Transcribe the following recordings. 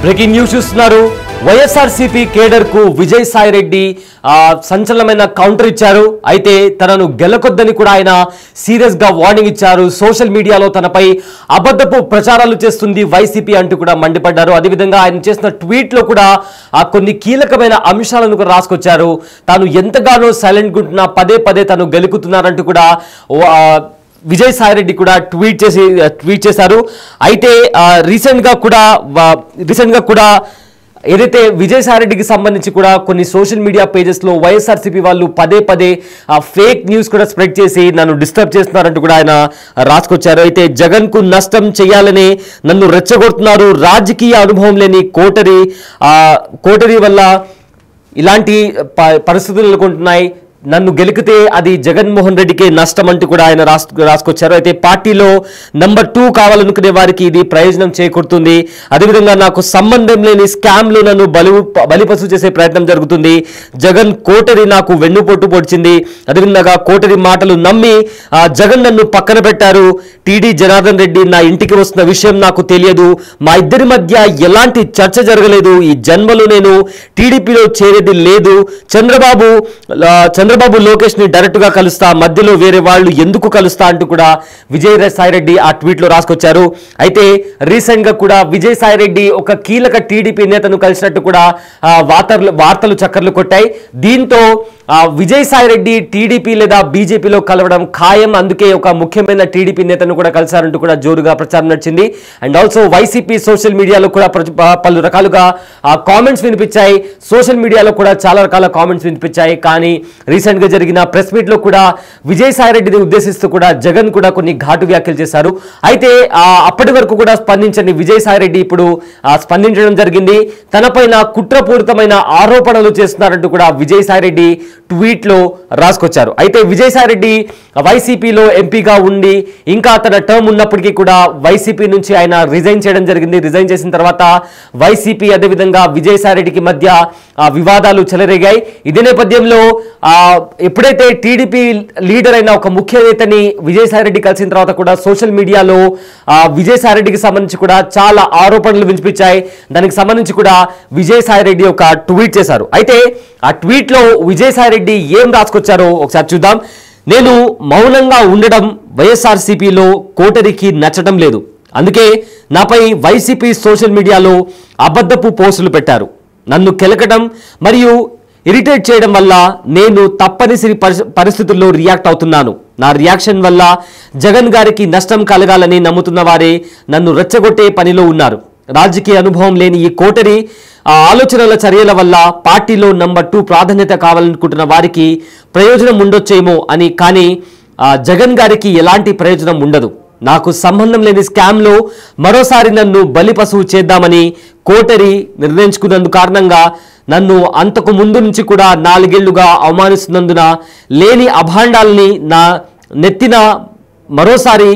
Breaking news చూస్తున్నారు. YSRCP cadre కు Vijayasai Reddy సంచలనమైన counter ఇచ్చారు. అయితే తనను గెలకొద్దని కూడా ఆయన సీరియస్ గా వార్నింగ్ ఇచ్చారు. సోషల్ మీడియాలో తనపై అబద్ధపు ప్రచారాలు చేస్తుంది వైసీపీ అంటూ కూడా మండిపడ్డారు. అదేవిధంగా ఆయన చేసిన ట్వీట్ లో కూడా కొన్ని కీలకమైన అంశాలను కూడా రాసుకొచ్చారు. తాను ఎంతగానో సైలెంట్ గా ఉంటున్నా పదే పదే తను గెలుకుతున్నారంటూ కూడా విజయసాయి రెడ్డి కూడా ట్వీట్ చేశారు. అయితే రీసెంట్ గా కూడా ఏదైతే విజయసాయి రెడ్డికి సంబంధించి కూడా కొన్ని సోషల్ మీడియా పేజెస్ లో వైఎస్ఆర్సీపీ వాళ్ళు పదే పదే ఫేక్ న్యూస్ కూడా స్ప్రెడ్ చేసి నన్ను డిస్టర్బ్ చేస్తున్నారంటూ కూడా ఆయన రాసుకొచ్చారు. అయితే జగన్ కు నష్టం చేయాలని నన్ను రెచ్చగొడుతున్నారు. రాజకీయ అనుభవం లేని కోటరి వల్ల ఇలాంటి పరిస్థితులు నెలకొంటున్నాయి. నన్ను గెలికితే అది జగన్మోహన్ రెడ్డికే నష్టం అంటూ కూడా ఆయన రాసుకొచ్చారు. అయితే పార్టీలో నెంబర్ 2 కావాలనుకునే వారికి ఇది ప్రయోజనం చేకూరుతుంది. అదేవిధంగా నాకు సంబంధం లేని స్కామ్లు నన్ను బలిపశు చేసే ప్రయత్నం జరుగుతుంది. జగన్ కోటరి నాకు వెన్నుపోటు పొడిచింది. అదేవిధంగా కోటరి మాటలు నమ్మి జగన్ నన్ను పక్కన పెట్టారు. టీడీ జనార్దన్ రెడ్డి నా ఇంటికి వస్తున్న విషయం నాకు తెలియదు. మా ఇద్దరి మధ్య ఎలాంటి చర్చ జరగలేదు. ఈ జన్మలో నేను టీడీపీలో చేరేది లేదు. చంద్రబాబు లోకేష్ ని డైరెక్ట్ గా కలుస్తా, మధ్యలో వేరే వాళ్ళు ఎందుకు కలుస్తా అంటూ కూడా విజయసాయి రెడ్డి ఆ ట్వీట్ లో రాసుకొచ్చారు. అయితే రీసెంట్ గా కూడా విజయసాయి రెడ్డి ఒక కీలక టీడీపీ నేతను కలిసినట్టు కూడా వార్తలు చక్కర్లు కొట్టాయి. దీంతో విజయసాయి రెడ్డి టీడీపీ లేదా బీజేపీలో కలవడం ఖాయం. అందుకే ఒక ముఖ్యమైన టీడీపీ నేతను కూడా కలిశారంటూ కూడా జోరుగా ప్రచారం నడిచింది. అండ్ ఆల్సో వైసీపీ సోషల్ మీడియాలో కూడా పలు రకాలుగా కామెంట్స్ వినిపించాయి. సోషల్ మీడియాలో కూడా చాలా రకాల కామెంట్స్ వినిపించాయి. కానీ రీసెంట్ గా జరిగిన ప్రెస్ మీట్ లో కూడా విజయసాయి రెడ్డిని ఉద్దేశిస్తూ కూడా జగన్ కూడా కొన్ని ఘాటు వ్యాఖ్యలు చేశారు. అయితే అప్పటి వరకు కూడా స్పందించని విజయసాయి రెడ్డి ఇప్పుడు స్పందించడం జరిగింది. తనపైన కుట్రపూరితమైన ఆరోపణలు చేస్తున్నారంటూ కూడా విజయసాయి రెడ్డి ట్వీట్ లో రాసుకొచ్చారు. అయితే విజయసాయి రెడ్డి వైసీపీలో ఎంపీగా ఉండి ఇంకా తన టర్మ్ ఉన్నప్పటికీ కూడా వైసీపీ నుంచి ఆయన రిజైన్ చేయడం జరిగింది. రిజైన్ చేసిన తర్వాత వైసీపీ అదేవిధంగా విజయసాయి రెడ్డికి మధ్య వివాదాలు చెలరేగాయి. ఇదే నేపథ్యంలో ఎప్పుడైతే టీడీపీ లీడర్ అయిన ఒక ముఖ్య నేతని విజయసాయి రెడ్డి కలిసిన తర్వాత కూడా సోషల్ మీడియాలో విజయసాయి రెడ్డికి సంబంధించి కూడా చాలా ఆరోపణలు వినిపించాయి. దానికి సంబంధించి కూడా విజయసాయి రెడ్డి ఒక ట్వీట్ చేశారు. అయితే ఆ ట్వీట్ లో విజయసాయి రెడ్డి ఏం రాసుకొచ్చారో ఒకసారి చూద్దాం. నేను మౌనంగా ఉండడం వైఎస్ఆర్సీపీలో కోటరికి నచ్చడం లేదు. అందుకే నాపై వైసీపీ సోషల్ మీడియాలో అబద్ధపు పోస్టులు పెట్టారు. నన్ను కెలకడం మరియు ఇరిటేట్ చేయడం వల్ల నేను తప్పనిసరి పరిస్థితుల్లో రియాక్ట్ అవుతున్నాను. నా రియాక్షన్ వల్ల జగన్ గారికి నష్టం కలగాలని నమ్ముతున్న వారే నన్ను రెచ్చగొట్టే పనిలో ఉన్నారు. రాజకీయ అనుభవం లేని ఈ కోటరి ఆలోచనల చర్యల వల్ల పార్టీలో నెంబర్ 2 ప్రాధాన్యత కావాలనుకుంటున్న వారికి ప్రయోజనం ఉండొచ్చేమో అని. కానీ జగన్ గారికి ఎలాంటి ప్రయోజనం ఉండదు. నాకు సంబంధం లేని స్కామ్లో మరోసారి నన్ను బలిపశువు చేద్దామని కోటరి నిర్ణయించుకున్నందు కారణంగా నన్ను అంతకు ముందు నుంచి కూడా 4 ఏళ్లుగా అవమానిస్తున్నందున లేని అభాండాలని నా నెత్తిన మరోసారి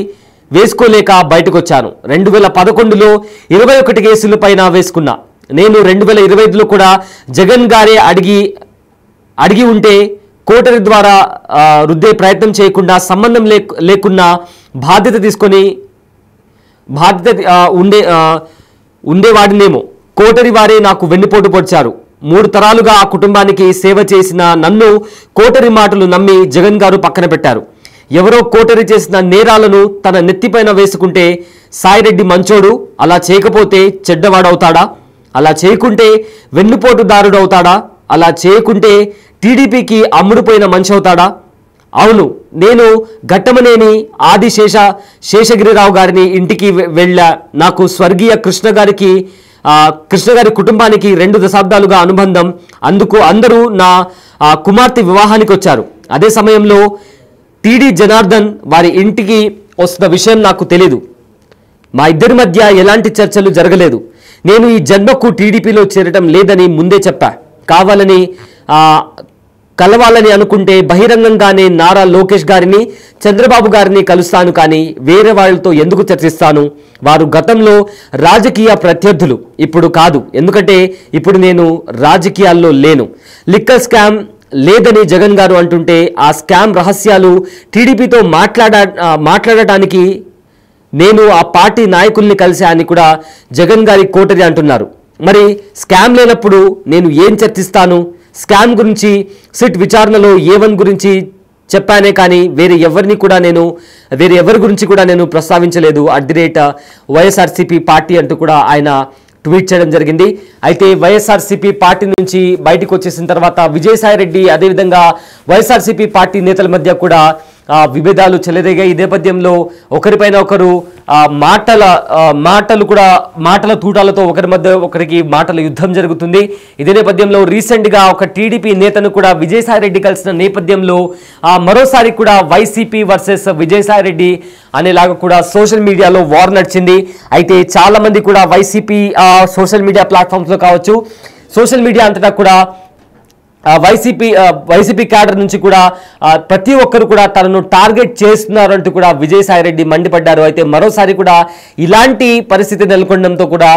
వేసుకోలేక బయటకు వచ్చాను. 2011లో 21 కేసుల పైన వేసుకున్నా. నేను 2025లో కూడా జగన్ గారే అడిగి ఉంటే కోటరి ద్వారా రుద్దే ప్రయత్నం చేయకుండా సంబంధం లేకున్నా బాధ్యత తీసుకొని ఉండేవాడినేమో. కోటరి వారే నాకు వెన్నుపోటు పొడిచారు. 3 తరాలుగా ఆ కుటుంబానికి సేవ చేసిన నన్ను కోటరి మాటలు నమ్మి జగన్ గారు పక్కన పెట్టారు. ఎవరో కోటరి చేసిన నేరాలను తన నెత్తిపైన వేసుకుంటే సాయిరెడ్డి మంచోడు, అలా చేయకపోతే చెడ్డవాడవుతాడా? అలా చేయకుంటే వెన్నుపోటుదారుడు అవుతాడా? అలా చేయకుంటే టీడీపీకి అమ్ముడుపోయిన మనిషి అవుతాడా? అవును, నేను ఘట్టమనేని శేషగిరిరావు గారిని ఇంటికి వెళ్ళా. నాకు స్వర్గీయ కృష్ణ గారి కుటుంబానికి 2 దశాబ్దాలుగా అనుబంధం. అందుకు అందరూ నా కుమార్తె వివాహానికి వచ్చారు. అదే సమయంలో టీడీ జనార్దన్ వారి ఇంటికి వస్తున్న విషయం నాకు తెలీదు. మా ఇద్దరి మధ్య ఎలాంటి చర్చలు జరగలేదు. నేను ఈ జన్మకు టీడీపీలో చేరడం లేదని ముందే చెప్పా. కావాలని కలవాలని అనుకుంటే బహిరంగంగానే నారా లోకేష్ గారిని, చంద్రబాబు గారిని కలుస్తాను. కానీ వేరే వాళ్ళతో ఎందుకు చర్చిస్తాను? వారు గతంలో రాజకీయ ప్రత్యర్థులు, ఇప్పుడు కాదు. ఎందుకంటే ఇప్పుడు నేను రాజకీయాల్లో లేను. లిక్కర్ స్కామ్ లేదని జగన్ గారు అంటుంటే ఆ స్కామ్ రహస్యాలు టీడీపీతో మాట్లాడటానికి నేను ఆ పార్టీ నాయకుల్ని కలిసా అని కూడా జగన్ గారి కోటరి అంటున్నారు. మరి స్కామ్ లేనప్పుడు నేను ఏం చర్చిస్తాను? స్కామ్ గురించి సిట్ విచారణలో A1 గురించి చెప్పానే కానీ వేరే ఎవరి గురించి కూడా నేను ప్రస్తావించలేదు @వైఎస్ఆర్సీపీ పార్టీ అంటూ కూడా ఆయన ట్వీట్ చేయడం జరిగింది. అయితే వైఎస్ఆర్సీపీ పార్టీ నుంచి బయటకు వచ్చేసిన తర్వాత విజయసాయిరెడ్డి అదేవిధంగా వైఎస్ఆర్సీపీ పార్టీ నేతల మధ్య కూడా విభేదాలు చెలరేగాయి. ఈ నేపథ్యంలో ఒకరిపైన ఒకరు మాటల తూటాలతో ఒకరి మధ్య ఒకరికి మాటల యుద్ధం జరుగుతుంది. ఇదే నేపథ్యంలో రీసెంట్గా ఒక టీడీపీ నేతను కూడా విజయసాయిరెడ్డి కలిసిన నేపథ్యంలో మరోసారి కూడా వైసీపీ వర్సెస్ విజయసాయిరెడ్డి అనేలాగా కూడా సోషల్ మీడియాలో వార్ నడిచింది. అయితే చాలా మంది కూడా సోషల్ మీడియా ప్లాట్ఫామ్స్లో కావచ్చు, సోషల్ మీడియా అంతటా కూడా వైసీపీ క్యాడర్ నుంచి కూడా ప్రతి ఒక్కరు కూడా తనను టార్గెట్ చేస్తున్నారంటూ కూడా విజయసాయిరెడ్డి మండిపడ్డారు. అయితే మరోసారి కూడా ఇలాంటి పరిస్థితి నెలకొనడంతో కూడా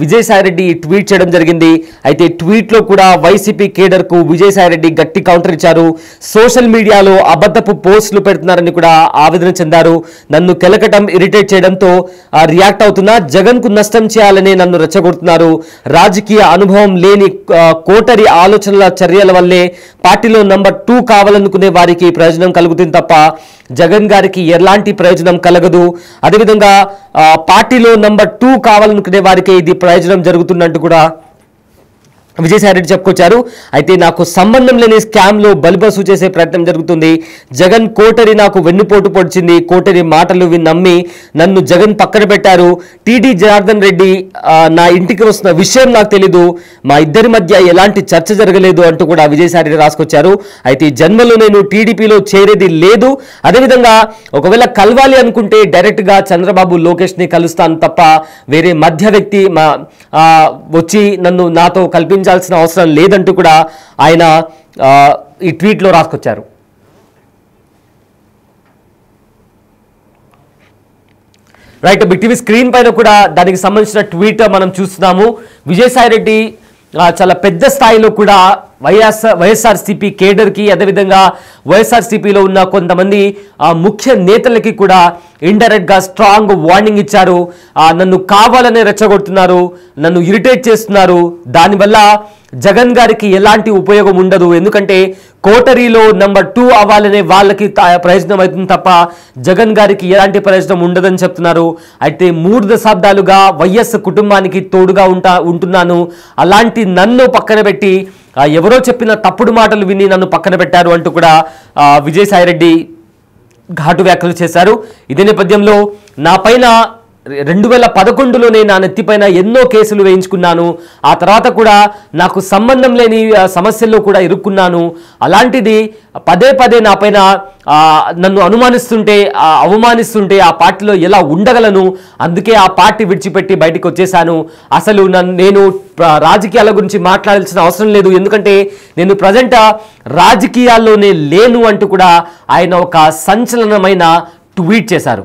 విజయసాయిరెడ్డి ట్వీట్ చేయడం జరిగింది. అయితే ట్వీట్లో కూడా వైసీపీ కేడర్కు విజయసాయిరెడ్డి గట్టి కౌంటర్ ఇచ్చారు. సోషల్ మీడియాలో అబద్ధపు పోస్టులు పెడుతున్నారని కూడా ఆవేదన చెందారు. నన్ను కెలకటం ఇరిటేట్ చేయడంతో రియాక్ట్ అవుతున్నా, జగన్కు నష్టం చేయాలని నన్ను రెచ్చగొడుతున్నారు. రాజకీయ అనుభవం లేని కోటరి ఆలోచనల చర్యల వల్లే పార్టీలో నంబర్ 2 కావాలనుకునే వారికి ప్రయోజనం కలుగుతుంది తప్ప జగన్ గారికి ఎలాంటి ప్రయోజనం కలగదు. అదేవిధంగా పార్టీలో నంబర్ 2 కావాలనుకునే వారికి ఇది ప్రయోజనం జరుగుతున్నట్టు కూడా విజయసాయిరెడ్డి చెప్పుకొచ్చారు. అయితే నాకు సంబంధం లేని స్కామ్లో బలిబసు చేసే ప్రయత్నం జరుగుతుంది. జగన్ కోటరి నాకు వెన్నుపోటు పొడిచింది. కోటరి మాటలు నమ్మి నన్ను జగన్ పక్కన పెట్టారు. టీడీ జనార్దన్ రెడ్డి నా ఇంటికి వస్తున్న విషయం నాకు తెలీదు. మా ఇద్దరి మధ్య ఎలాంటి చర్చ జరగలేదు అంటూ కూడా విజయసాయిరెడ్డి రాసుకొచ్చారు. అయితే జన్మలో నేను టీడీపీలో చేరేది లేదు. అదేవిధంగా ఒకవేళ కలవాలి అనుకుంటే డైరెక్ట్గా చంద్రబాబు లోకేష్ని కలుస్తాను తప్ప వేరే మధ్య వ్యక్తి వచ్చి నాతో కల్పించాల్సిన అవసరం లేదంటూ కూడా ఆయన ఈ ట్వీట్లో రాసుకొచ్చారు. రైట్, బిగ్ టీవీ స్క్రీన్ పైన కూడా దానికి సంబంధించిన ట్వీట్ మనం చూస్తున్నాము. విజయసాయిరెడ్డి చాలా పెద్ద స్థాయిలో కూడా వైఎస్ఆర్సీపీ కేడర్కి అదేవిధంగా వైఎస్ఆర్సీపీలో ఉన్న కొంతమంది ముఖ్య నేతలకి కూడా ఇండైరెక్ట్గా స్ట్రాంగ్ వార్నింగ్ ఇచ్చారు. నన్ను కావాలనే రెచ్చగొడుతున్నారు, నన్ను ఇరిటేట్ చేస్తున్నారు, దానివల్ల జగన్ గారికి ఎలాంటి ఉపయోగం ఉండదు. ఎందుకంటే కోటరీలో నంబర్ 2 అవ్వాలనే వాళ్ళకి ప్రయోజనం అవుతుంది తప్ప జగన్ గారికి ఎలాంటి ప్రయోజనం ఉండదని చెప్తున్నారు. అయితే 3 దశాబ్దాలుగా వైఎస్ కుటుంబానికి తోడుగా ఉంటున్నాను. అలాంటి నన్ను పక్కన పెట్టి ఎవరో చెప్పిన తప్పుడు మాటలు విని నన్ను పక్కన పెట్టారు అంటూ కూడా విజయసాయిరెడ్డి ఘాటు వ్యాఖ్యలు చేశారు. ఇదే నేపథ్యంలో నా పైన 2011లోనే నా నెత్తిపైన ఎన్నో కేసులు వేయించుకున్నాను. ఆ తర్వాత కూడా నాకు సంబంధం లేని సమస్యల్లో కూడా ఇరుక్కున్నాను. అలాంటిది పదే పదే నా పైన నన్ను అవమానిస్తుంటే ఆ పార్టీలో ఎలా ఉండగలను? అందుకే ఆ పార్టీ విడిచిపెట్టి బయటకు వచ్చేసాను. అసలు నేను రాజకీయాల గురించి మాట్లాడాల్సిన అవసరం లేదు, ఎందుకంటే నేను ప్రజెంట్ రాజకీయాల్లోనే లేను అంటూ కూడా ఆయన ఒక సంచలనమైన ట్వీట్ చేశారు.